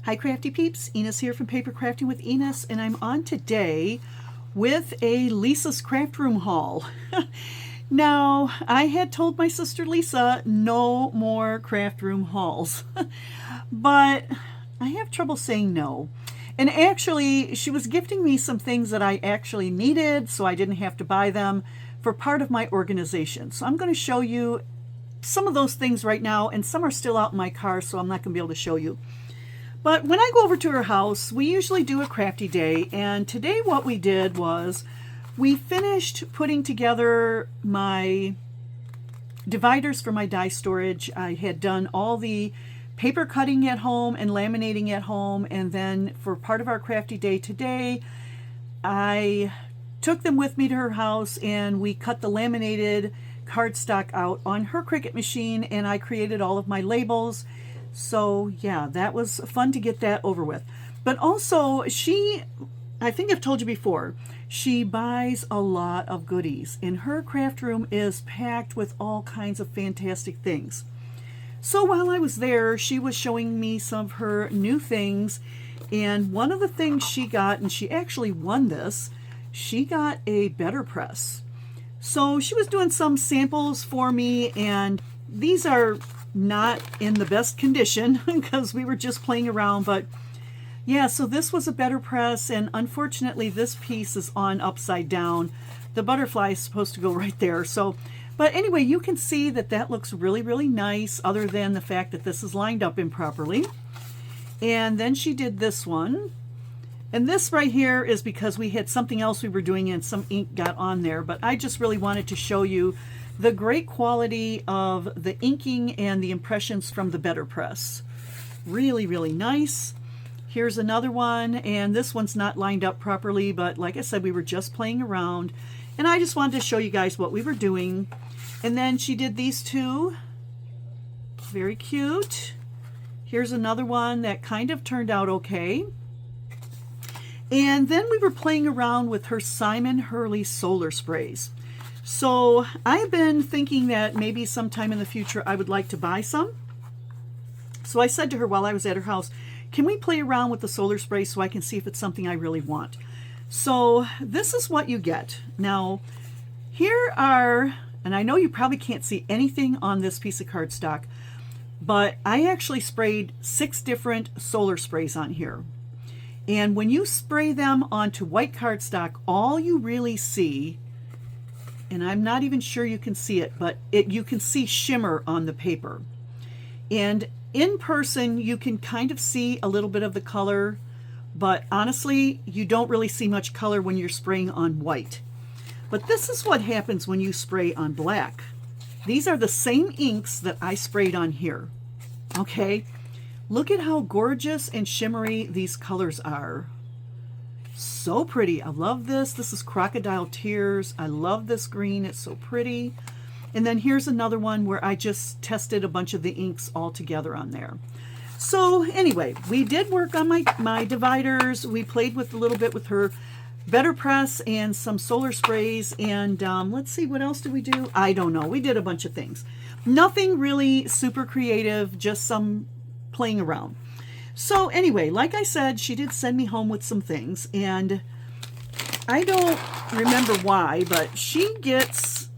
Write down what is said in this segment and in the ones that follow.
Hi Crafty Peeps, Enis here from Papercrafting with Enis, and I'm on today with a Lisa's Craft Room haul. Now, I had told my sister Lisa no more craft room hauls, but I have trouble saying no. And actually, she was gifting me some things that I actually needed, so I didn't have to buy them for part of my organization. So I'm going to show you some of those things right now, and some are still out in my car, so I'm not going to be able to show you. But when I go over to her house, we usually do a crafty day, and today what we did was we finished putting together my dividers for my die storage. I had done all the paper cutting at home and laminating at home, and then for part of our crafty day today, I took them with me to her house and we cut the laminated cardstock out on her Cricut machine, and I created all of my labels. So yeah, that was fun to get that over with. But also, I think I've told you before, she buys a lot of goodies, and her craft room is packed with all kinds of fantastic things. So while I was there, she was showing me some of her new things, and one of the things she got, and she actually won this, she got a better press. So she was doing some samples for me, and these are not in the best condition because we were just playing around, but yeah, so this was a better press, and unfortunately this piece is on upside down. The butterfly is supposed to go right there. So, but anyway, you can see that that looks really, really nice, other than the fact that this is lined up improperly. And then she did this one, and this right here is because we had something else we were doing and some ink got on there, but I just really wanted to show you the great quality of the inking and the impressions from the better press. Really, really nice. Here's another one, and this one's not lined up properly, but like I said, we were just playing around, and I just wanted to show you guys what we were doing. And then she did these two. Very cute. Here's another one that kind of turned out okay. And then we were playing around with her Simon Hurley solar sprays. So I've been thinking that maybe sometime in the future I would like to buy some. So I said to her while I was at her house, can we play around with the solar spray so I can see if it's something I really want? So this is what you get. Now here are, and I know you probably can't see anything on this piece of cardstock, but I actually sprayed 6 different solar sprays on here. And when you spray them onto white cardstock, all you really see, and I'm not even sure you can see it, but you can see shimmer on the paper. And in person, you can kind of see a little bit of the color, but honestly, you don't really see much color when you're spraying on white. But this is what happens when you spray on black. These are the same inks that I sprayed on here. Okay, look at how gorgeous and shimmery these colors are. So pretty. I love this. This is Crocodile Tears. I love this green. It's so pretty. And then here's another one where I just tested a bunch of the inks all together on there. So anyway, we did work on my dividers. We played with a little bit with her better press and some solar sprays. And let's see, what else did we do? I don't know. We did a bunch of things. Nothing really super creative, just some playing around. So anyway, like I said, she did send me home with some things, and I don't remember why, but she gets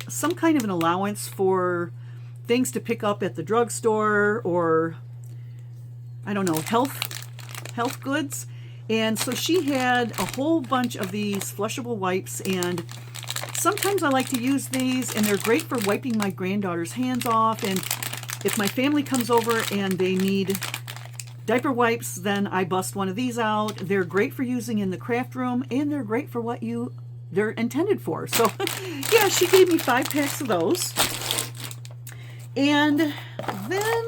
some kind of an allowance for things to pick up at the drugstore, or I don't know, health goods. And so she had a whole bunch of these flushable wipes, and sometimes I like to use these, and they're great for wiping my granddaughter's hands off. And if my family comes over and they need diaper wipes, then I bust one of these out. They're great for using in the craft room, and they're great for what they're intended for. So yeah, she gave me 5 packs of those. And then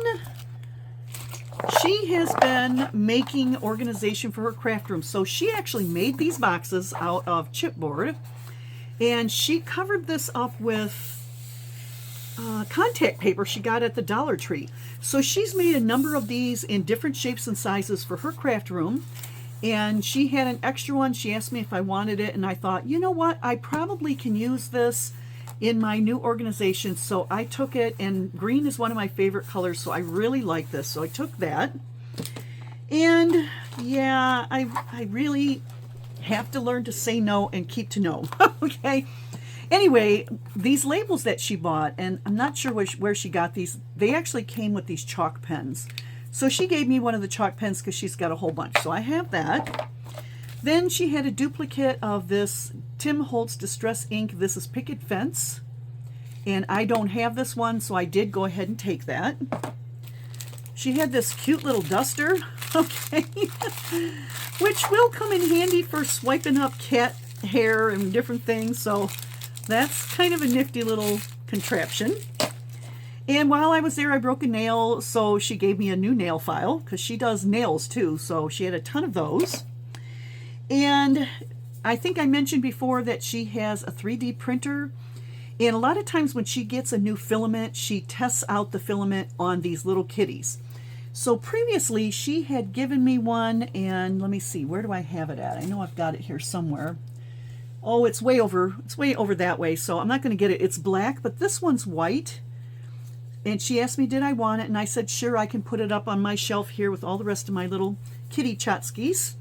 she has been making organization for her craft room. So she actually made these boxes out of chipboard, and she covered this up with contact paper she got at the Dollar Tree. So she's made a number of these in different shapes and sizes for her craft room, and she had an extra one. She asked me if I wanted it, and I thought, you know what, I probably can use this in my new organization. So I took it, and green is one of my favorite colors, so I really like this. So I took that. And yeah, I really have to learn to say no and keep to no. Okay. Anyway, these labels that she bought, and I'm not sure where she got these, they actually came with these chalk pens. So she gave me one of the chalk pens because she's got a whole bunch. So I have that. Then she had a duplicate of this Tim Holtz Distress ink. This is Picket Fence. And I don't have this one, so I did go ahead and take that. She had this cute little duster, okay, which will come in handy for swiping up cat hair and different things. So that's kind of a nifty little contraption. And while I was there, I broke a nail, so she gave me a new nail file because she does nails too. So she had a ton of those. And I think I mentioned before that she has a 3D printer. And a lot of times when she gets a new filament, she tests out the filament on these little kitties. So previously she had given me one, and let me see, where do I have it at? I know I've got it here somewhere. Oh, it's way over that way, so I'm not going to get it. It's black, but this one's white. And she asked me, did I want it? And I said, sure, I can put it up on my shelf here with all the rest of my little kitty Chotskis.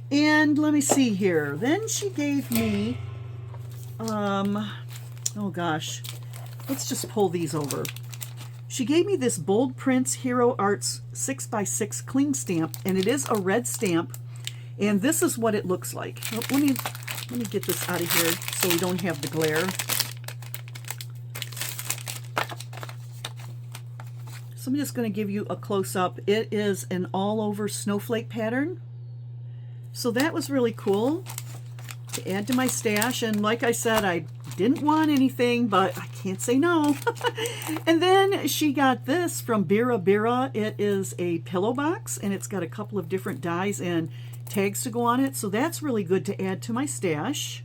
And let me see here. Then she gave me, oh gosh, let's just pull these over. She gave me this Bold Prints Hero Arts 6x6 cling stamp, and it is a red stamp, and this is what it looks like. Oh, let me get this out of here so we don't have the glare. So I'm just going to give you a close-up. It is an all-over snowflake pattern. So that was really cool to add to my stash. And like I said, I didn't want anything, but I can't say no. And then she got this from Bira Bira. It is a pillow box, and it's got a couple of different dies and tags to go on it. So that's really good to add to my stash.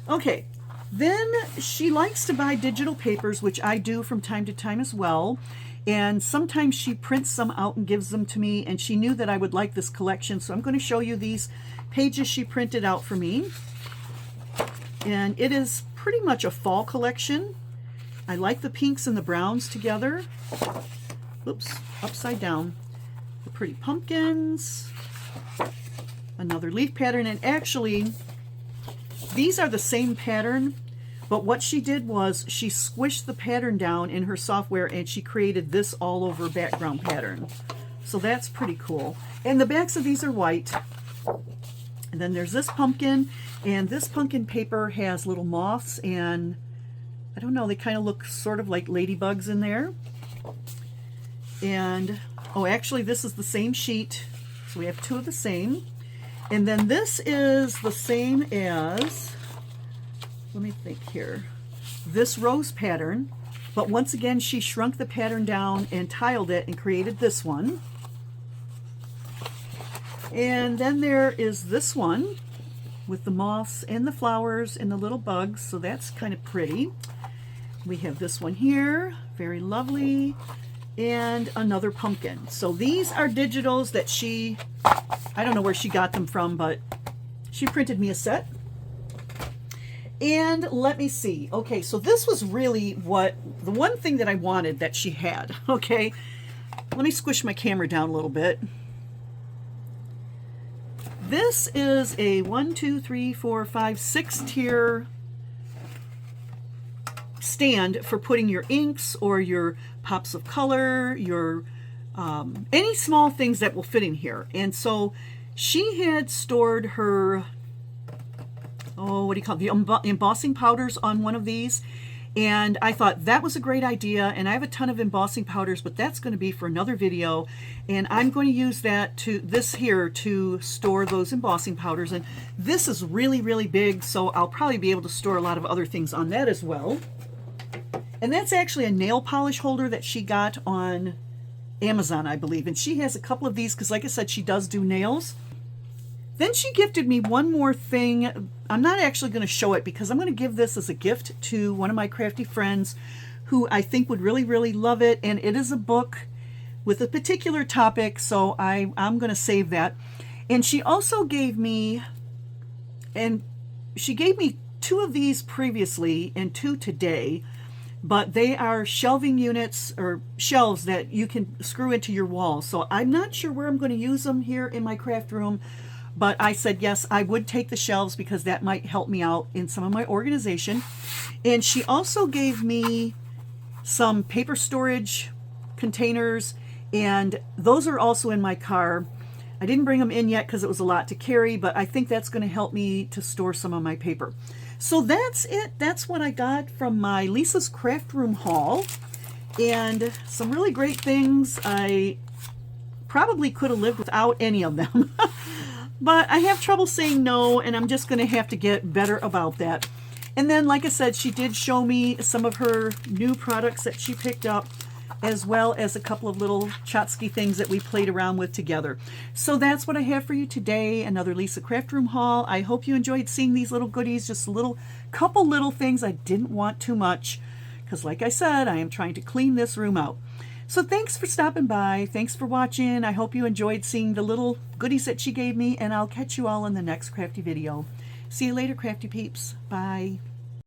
Okay. Then she likes to buy digital papers, which I do from time to time as well. And sometimes she prints some out and gives them to me, and she knew that I would like this collection. So I'm going to show you these pages she printed out for me. And it is pretty much a fall collection. I like the pinks and the browns together. Oops, upside down. The pretty pumpkins. Another leaf pattern, and actually these are the same pattern, but what she did was she squished the pattern down in her software and she created this all over background pattern. So that's pretty cool. And the backs of these are white. And then there's this pumpkin, and this pumpkin paper has little moths, and I don't know, they kind of look sort of like ladybugs in there. And oh, actually this is the same sheet. So we have two of the same. And then this is the same as, let me think here, this rose pattern, but once again she shrunk the pattern down and tiled it and created this one. And then there is this one with the moths and the flowers and the little bugs, so that's kind of pretty. We have this one here, very lovely, and another pumpkin. So these are digitals that she, I don't know where she got them from, but she printed me a set. And let me see. Okay, so this was really the one thing that I wanted that she had. Okay, let me squish my camera down a little bit. This is a 1, 2, 3, 4, 5, 6 tier stand for putting your inks or your pops of color, your any small things that will fit in here. And so she had stored her, oh, what do you call it, the embossing powders on one of these. And I thought that was a great idea, and I have a ton of embossing powders, but that's going to be for another video. And I'm going to use this here to store those embossing powders. And this is really, really big, so I'll probably be able to store a lot of other things on that as well. And that's actually a nail polish holder that she got on Amazon, I believe. And she has a couple of these because, like I said, she does do nails. Then she gifted me one more thing. I'm not actually going to show it because I'm going to give this as a gift to one of my crafty friends who I think would really, really love it. And it is a book with a particular topic, so I'm going to save that. And she also gave me, and she gave me 2 of these previously and 2 today. but they are shelving units or shelves that you can screw into your wall. So I'm not sure where I'm going to use them here in my craft room, but I said yes, I would take the shelves because that might help me out in some of my organization. And she also gave me some paper storage containers, and those are also in my car. I didn't bring them in yet because it was a lot to carry, but I think that's going to help me to store some of my paper. So that's it. That's what I got from my Lisa's Craft Room haul, and some really great things. I probably could have lived without any of them, but I have trouble saying no, and I'm just going to have to get better about that. And then, like I said, she did show me some of her new products that she picked up, as well as a couple of little Chotsky things that we played around with together. So that's what I have for you today, another Lisa Craft Room haul. I hope you enjoyed seeing these little goodies, just a couple little things. I didn't want too much because, like I said, I am trying to clean this room out. So thanks for stopping by. Thanks for watching. I hope you enjoyed seeing the little goodies that she gave me, and I'll catch you all in the next crafty video. See you later, Crafty Peeps. Bye.